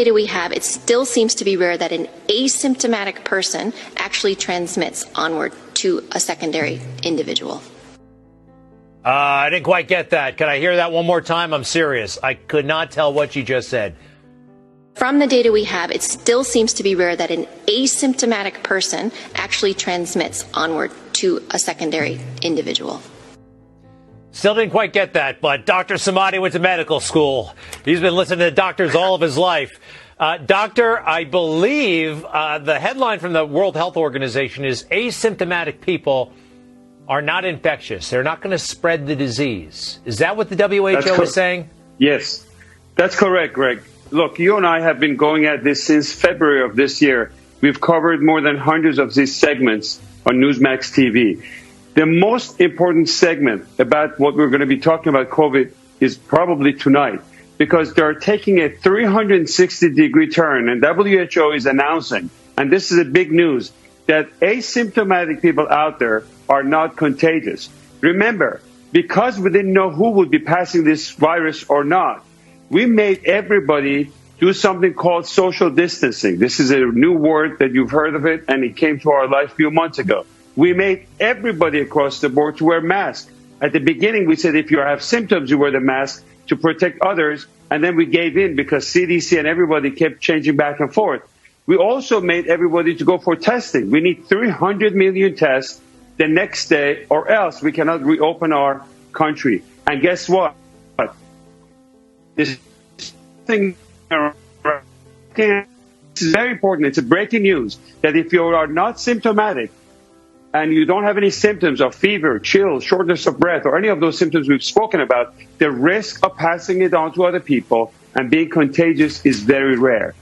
data we have, it still seems to be rare that an asymptomatic person actually transmits onward to a secondary individual. I didn't quite get that. Can I hear that one more time? I'm serious. I could not tell what you just said. From the data we have, it still seems to be rare that an asymptomatic person actually transmits onward to a secondary individual. Still didn't quite get that, but Dr. Samari went to medical school. He's been listening to doctors all of his life. Doctor, I believe the headline from the World Health Organization is asymptomatic people are not infectious. They're not going to spread the disease. Is that what the WHO is saying? Yes, that's correct, Greg. Look, you and I have been going at this since February of this year. We've covered more than hundreds of these segments on Newsmax TV. The most important segment about what we're going to be talking about COVID is probably tonight, because they're taking a 360-degree turn, and WHO is announcing, and this is a big news, that asymptomatic people out there are not contagious. Remember, because we didn't know who would be passing this virus or not, we made everybody do something called social distancing. This is a new word that you've heard of it, and it came to our life a few months ago. We made everybody across the board to wear masks. At the beginning, we said if you have symptoms, you wear the mask to protect others, and then we gave in because CDC and everybody kept changing back and forth. We also made everybody to go for testing. We need 300 million tests the next day, or else we cannot reopen our country. And guess what? This thing is very important. It's a breaking news that if you are not symptomatic and you don't have any symptoms of fever, chills, shortness of breath, or any of those symptoms we've spoken about, the risk of passing it on to other people and being contagious is very rare.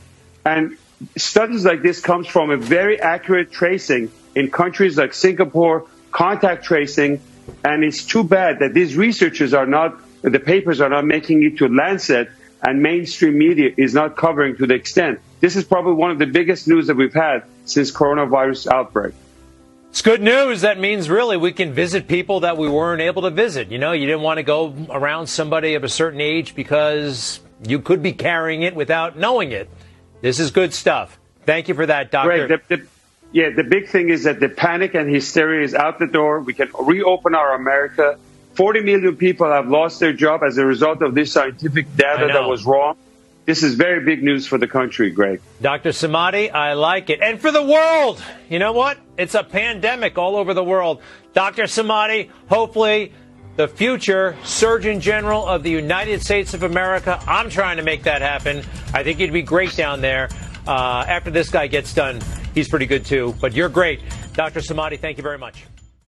And studies like this comes from a very accurate tracing in countries like Singapore, contact tracing, and it's too bad that these researchers are not, the papers are not making it to Lancet, and mainstream media is not covering to the extent. This is probably one of the biggest news that we've had since coronavirus outbreak. It's good news. That means really we can visit people that we weren't able to visit. You know, you didn't want to go around somebody of a certain age because you could be carrying it without knowing it. This is good stuff. Thank you for that, Doctor. Greg, the big thing is that the panic and hysteria is out the door. We can reopen our America. 40 million people have lost their job as a result of this scientific data that was wrong. This is very big news for the country, Greg. Dr. Samari, I like it. And for the world, you know what? It's a pandemic all over the world. Dr. Samari, hopefully the future Surgeon General of the United States of America. I'm trying to make that happen. I think you'd be great down there. After this guy gets done, he's pretty good too. But you're great. Dr. Samari, thank you very much.